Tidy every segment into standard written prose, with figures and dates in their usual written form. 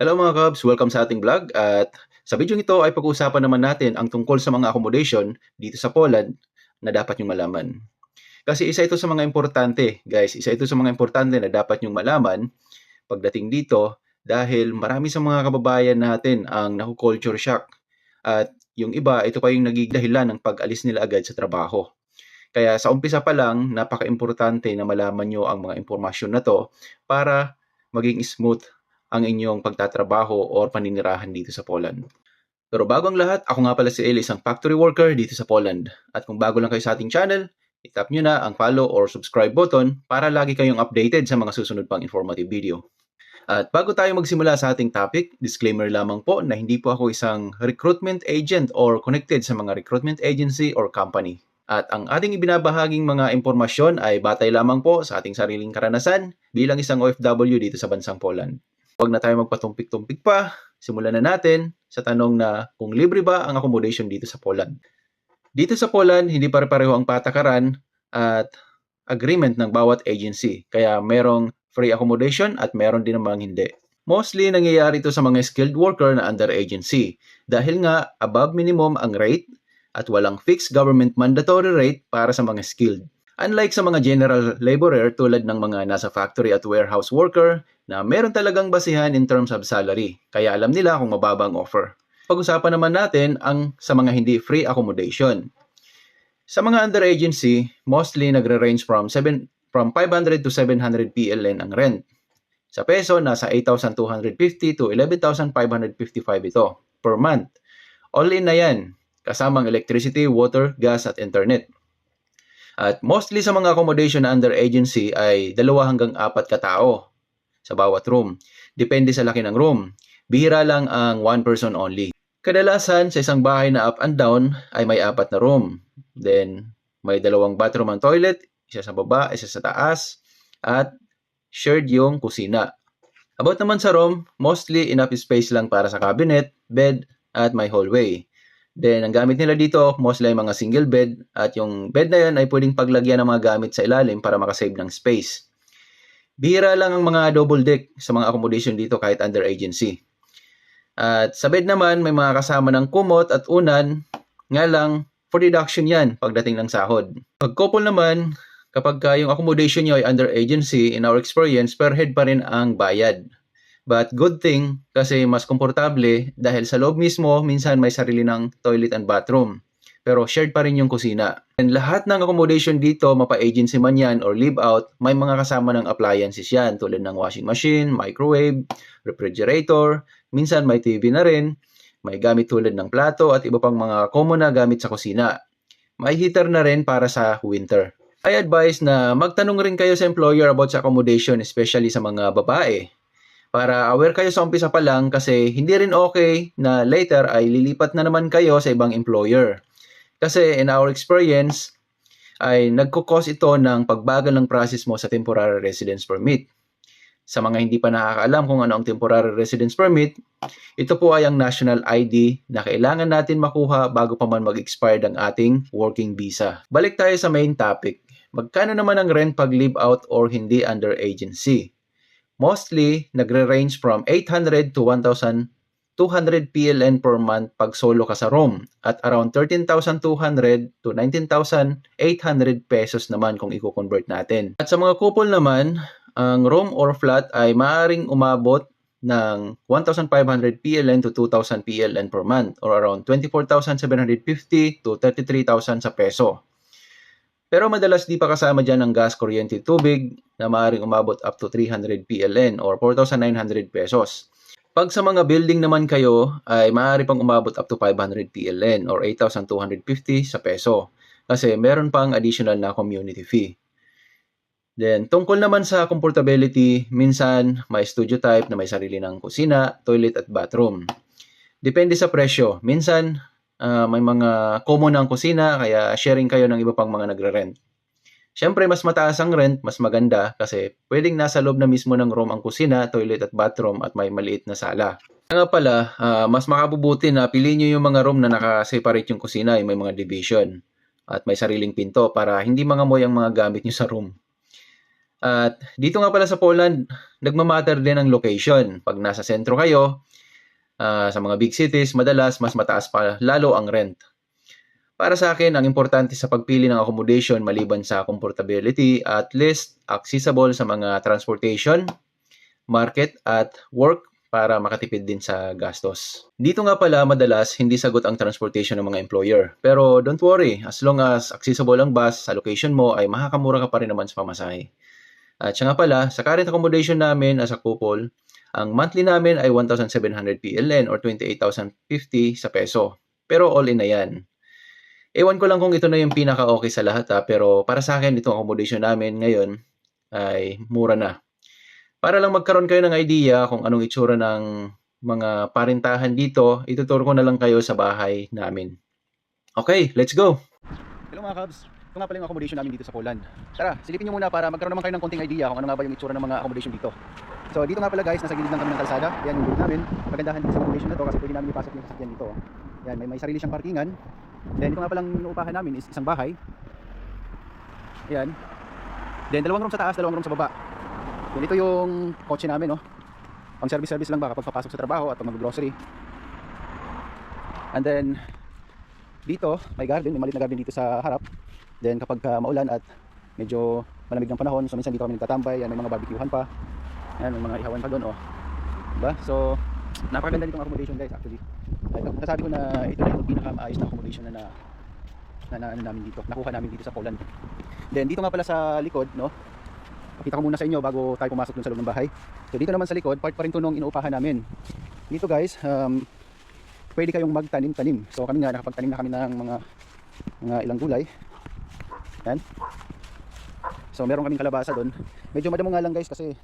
Hello mga Cubs! Welcome sa ating vlog at sa video ito ay pag-uusapan naman natin ang tungkol sa mga accommodation dito sa Poland na dapat nyong malaman. Kasi isa ito sa mga importante, guys. Isa ito sa mga importante na dapat nyong malaman pagdating dito dahil marami sa mga kababayan natin ang naku-culture shock. At yung iba, ito pa yung naging dahilan ng pag-alis nila agad sa trabaho. Kaya sa umpisa pa lang, napaka-importante na malaman nyo ang mga impormasyon na to para maging smooth ang inyong pagtatrabaho o paninirahan dito sa Poland. Pero bago ang lahat, ako nga pala si El, isang factory worker dito sa Poland. At kung bago lang kayo sa ating channel, itap nyo na ang follow or subscribe button para lagi kayong updated sa mga susunod pang informative video. At bago tayo magsimula sa ating topic, disclaimer lamang po na hindi po ako isang recruitment agent or connected sa mga recruitment agency or company. At ang ating ibinabahaging mga impormasyon ay batay lamang po sa ating sariling karanasan bilang isang OFW dito sa bansang Poland. Huwag na tayo magpatumpik-tumpik pa, simulan na natin sa tanong na kung libre ba ang accommodation dito sa Poland. Dito sa Poland, hindi pare-pareho ang patakaran at agreement ng bawat agency. Kaya merong free accommodation at meron din namang hindi. Mostly nangyayari ito sa mga skilled worker na under agency dahil nga above minimum ang rate at walang fixed government mandatory rate para sa mga skilled. Unlike sa mga general laborer tulad ng mga nasa factory at warehouse worker na meron talagang basihan in terms of salary, kaya alam nila kung mababa ang offer. Pag-usapan naman natin ang sa mga hindi free accommodation. Sa mga under agency, mostly nagre-range from 500 to 700 PLN ang rent. Sa peso, nasa 8,250 to 11,555 ito per month. All in na yan, kasamang electricity, water, gas at internet. At mostly sa mga accommodation na under agency ay 2 hanggang 4 katao sa bawat room. Depende sa laki ng room. Bihira lang ang 1 person only. Kadalasan sa isang bahay na up and down ay may 4 na room. Then may 2 bathroom ang toilet, isa sa baba, isa sa taas, at shared yung kusina. About naman sa room, mostly enough space lang para sa cabinet, bed, at may hallway. Then, ang gamit nila dito, mostly ay mga single bed at yung bed na yan ay pwedeng paglagyan ng mga gamit sa ilalim para makasave ng space. Bihira lang ang mga double deck sa mga accommodation dito kahit under agency. At sa bed naman, may mga kasama ng kumot at unan, nga lang, for deduction yan pagdating ng sahod. Pag couple naman, kapag yung accommodation nyo ay under agency, in our experience, per head pa rin ang bayad. But good thing kasi mas komportable dahil sa loob mismo minsan may sarili ng toilet and bathroom. Pero shared pa rin yung kusina. And lahat ng accommodation dito, mapa-agency man yan or live out, may mga kasama ng appliances yan tulad ng washing machine, microwave, refrigerator, minsan may TV na rin, may gamit tulad ng plato at iba pang mga common na gamit sa kusina. May heater na rin para sa winter. I advise na magtanong rin kayo sa employer about sa accommodation, especially sa mga babae. Para aware kayo sa umpisa pa lang kasi hindi rin okay na later ay lilipat na naman kayo sa ibang employer. Kasi in our experience ay nagkukos ito ng pagbagal ng process mo sa temporary residence permit. Sa mga hindi pa nakakaalam kung ano ang temporary residence permit, ito po ay ang national ID na kailangan natin makuha bago pa man mag-expire ang ating working visa. Balik tayo sa main topic. Magkano naman ang rent pag live out or hindi under agency? Mostly, nagre-range from 800 to 1,200 PLN per month pag solo ka sa room at around 13,200 to 19,800 pesos naman kung i-convert natin. At sa mga couple naman, ang room or flat ay maaaring umabot ng 1,500 PLN to 2,000 PLN per month or around 24,750 to 33,000 sa peso. Pero madalas di pa kasama dyan ang gas, kuryente, tubig na maaaring umabot up to 300 PLN or 4,900 pesos. Pag sa mga building naman kayo ay maaari pang umabot up to 500 PLN or 8,250 sa peso kasi meron pang additional na community fee. Then tungkol naman sa comfortability, minsan may studio type na may sarili ng kusina, toilet at bathroom. Depende sa presyo. Minsan may mga common ang kusina, kaya sharing kayo ng iba pang mga nagre-rent. Siyempre, mas mataas ang rent, mas maganda kasi pwedeng nasa loob na mismo ng room ang kusina, toilet at bathroom at may maliit na sala. Kaya nga pala, mas makabubuti na piliin nyo yung mga room na nakaseparate yung kusina, yung may mga division at may sariling pinto para hindi mangamoy ang mga gamit nyo sa room. At dito nga pala sa Poland, nagmamatter din ang location. Pag nasa sentro kayo, sa mga big cities, madalas mas mataas pa lalo ang rent. Para sa akin, ang importante sa pagpili ng accommodation maliban sa comfortability, at least accessible sa mga transportation, market at work para makatipid din sa gastos. Dito nga pala madalas hindi sagot ang transportation ng mga employer. Pero don't worry, as long as accessible ang bus sa location mo ay makakamura ka pa rin naman sa pamasahe. At siya nga pala, sa current accommodation namin as a couple, ang monthly namin ay 1,700 PLN or 28,050 sa peso. Pero all in na yan. Ewan ko lang kung ito na yung pinaka-okay sa lahat pero para sa akin itong accommodation namin ngayon ay mura na. Para lang magkaroon kayo ng idea kung anong itsura ng mga parintahan dito, ituturo ko na lang kayo sa bahay namin. Okay, let's go! Hello mga Cubs! Ito nga pala yung accommodation namin dito sa Poland. Tara, silipin nyo muna para magkaroon naman kayo ng konting idea kung ano nga ba yung itsura ng mga accommodation dito. So dito nga pala guys, nasa gilid lang kami ng kalsada. Yan yung group namin. Magandahan dito sa accommodation na to kasi pwede namin ipasok yung sasakyan dito. Yan, may sarili siyang parkingan. Then ito nga palang inuupahan namin is isang bahay. Yan. Then dalawang room sa taas, dalawang room sa baba. Then ito yung kotse namin, no. Pang service lang ba kapag papasok sa trabaho at pag mag-grocery. And then dito, may garden, may maliit na garden dito sa harap. Then kapag maulan at medyo malamig ng panahon, so minsan dito kami nagtatambay. Yan, may mga barbecuehan pa. Yan, may mga ihawan pa doon, oh. Diba? So napakaganda nitong accommodation guys actually. Ay, nasabi ko na ito na yung pinaka-maayos na accommodation na namin dito. Nakuha namin dito sa Poland. Then dito nga pala sa likod, no. Pakita ko muna sa inyo bago tayo pumasok dun sa loob ng bahay. So dito naman sa likod, part pa rin to nung inuupahan namin. Dito guys, pwede kayong magtanim-tanim. So kami nga nakapagtanim na kami ng mga ilang gulay. Yan. So meron kaming kalabasa doon. Medyo madamo nga lang guys kasi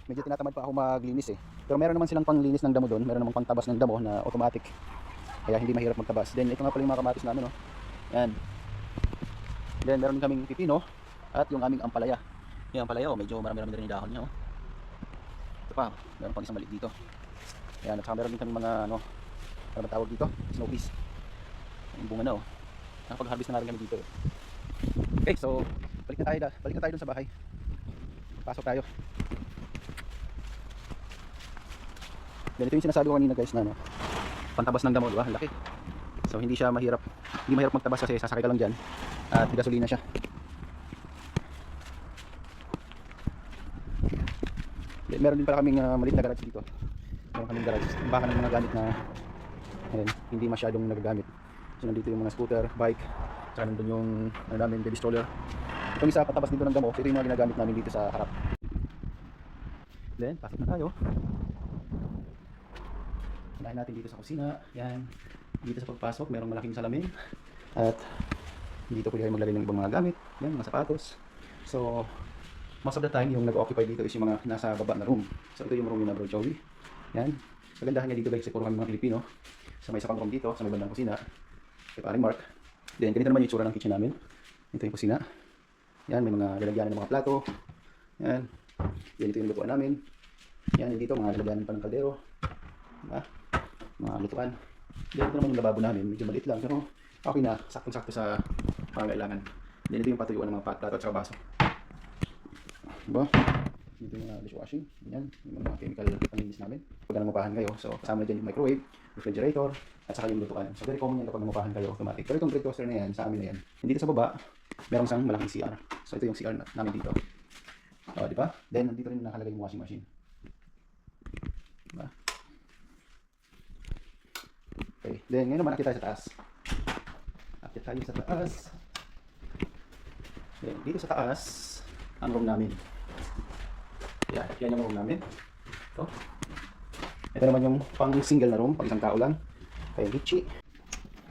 medyo tinatamad pa ako maglinis eh. Pero meron naman silang panglinis ng damo doon, meron namang pangtabas ng damo na automatic. Kaya hindi mahirap magtabas. Then ito nga pala yung mga kamatis namin, oh. Yan. Then meron din kaming pipino at yung aming ampalaya. Yung ampalaya, oh, medyo marami-rami na rin yung dahon niya, oh. Ito pa, meron pang isang maliit dito. Yan, at saka meron din kaming mga ano tawag dito, snow peas. Yung bunga na, oh. Nakapag-harvest na rin kami dito, eh. Okay, so balik na tayo dun sa bahay. Pasok tayo. Ganito yung sinasabi ko kanina guys na ano, pantabas ng damo, di ba? Laki. So hindi mahirap magtabas kasi sasakay ka lang diyan at gasolina siya. Meron din pala kaming maliit na garage dito. Meron kaming garage, baka ng mga gamit na hindi masyadong nagagamit. So nandito yung mga scooter, bike, saka nandun yung namin baby stroller. Itong isa patabas dito ng damo, ito yung mga ginagamit namin dito sa harap. Then pasok na tayo. Unahin natin dito sa kusina. Yan. Dito sa pagpasok, merong malaking salamin. At dito pwede kayo maglagay ng ibang mga gamit. Yan, mga sapatos. So, most of the time, yung nag-occupy dito is yung mga nasa baba na room. So, ito yung room na Bro Joey. Yan. Kagandahan niya dito guys, puro kami mga Pilipino. So, may isa pang room dito, sa may bandang kusina. Kay paring Mark. Then, ganito naman yung tsura ng kitchen namin. Ito yung kusina. Yan, may mga lalagyanan ng mga plato. Yan. Yan, ito yung lutuan namin. Yan, dito, mga lalagyanan pa ng kaldero. Diba? Mga lutuan. Then ito naman yung lababo namin, medyo maliit lang pero okay na, saktong-sakto sa pangangailangan. Then ito yung patuyuan ng mga plato at saka baso. Diba? Dito yung dishwashing. Yan, yung mga chemical panlinis namin. Pag nangupahan kayo, so kasama dyan yung microwave, refrigerator, at saka yung lutuan. So very common yan kapag nangupahan kayo, automatic. Pero itong bread toaster na yan, sa amin na yan. And dito sa baba, meron isang malaking CR. So ito yung CR namin dito. O, diba? Then nandito rin nakalagay yung washing machine. Diba? Okay, then ngayon naman akit tayo sa taas. Akit tayo sa taas. Then dito sa taas, ang room namin. Yan yung room namin. Ito naman yung pang single na room, pang isang tao lang. Kaya Richie.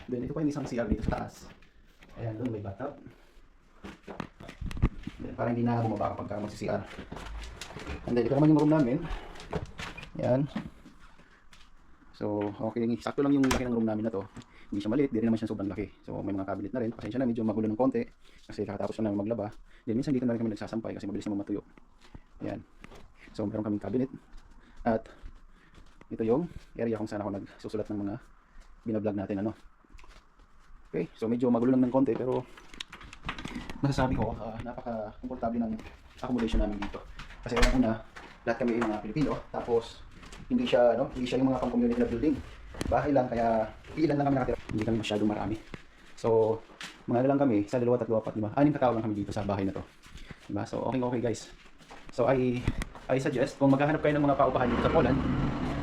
Then ito pa yung isang CR dito sa taas. Ayan, doon may bathtub. Then parang hindi na bumaba kapag magsi-CR. And then ito naman yung room namin. Yan. So, okay, sakto lang yung laki ng room namin na to. Hindi siya maliit, di rin naman siya sobrang laki. So, may mga cabinet na rin. Pasensya na, medyo magulo ng konti. Kasi kakatapos ko na maglaba. Then, minsan dito na rin kami nagsasampay kasi mabilis naman matuyo. Yan. So, meron kaming cabinet. At, ito yung area kung saan ako nagsusulat ng mga binablog natin, ano. Okay, so medyo magulo lang ng konti, pero masasabi ko, napaka-komportable ng accommodation namin dito. Kasi una, lahat kami ay mga Pilipino, tapos hindi siya yung mga pang-community na building. Bahay lang, kaya ilan lang kami nakatira. Hindi kami masyadong marami. So, mga lang kami, isa, dalawa, tatlo, apat, lima. 6 katao lang kami dito sa bahay na to. Diba? So, okay guys. So, I suggest, kung maghahanap kayo ng mga paupahan dito sa Poland,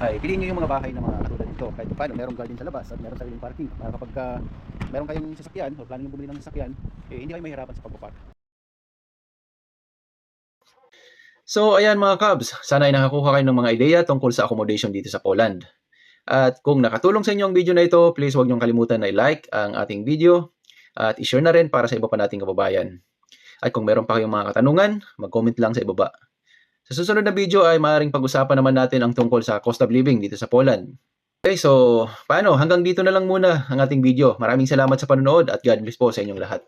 ay piliin nyo yung mga bahay na mga katulad dito. Kahit paano, merong garden sa labas at meron sariling parking. Para kapag meron kayong sasakyan o planning bumili ng sasakyan, hindi kayo mahirapan sa pagpapark. So, ayan mga Cubs, sana ay nakakuha kayo ng mga ideya tungkol sa accommodation dito sa Poland. At kung nakatulong sa inyo ang video na ito, please huwag niyong kalimutan na i-like ang ating video at i-share na rin para sa iba pa nating kababayan. At kung meron pa kayong mga katanungan, mag-comment lang sa ibaba. Sa susunod na video ay maaaring pag-usapan naman natin ang tungkol sa cost of living dito sa Poland. Okay, so paano? Hanggang dito na lang muna ang ating video. Maraming salamat sa panonood at God bless po sa inyong lahat.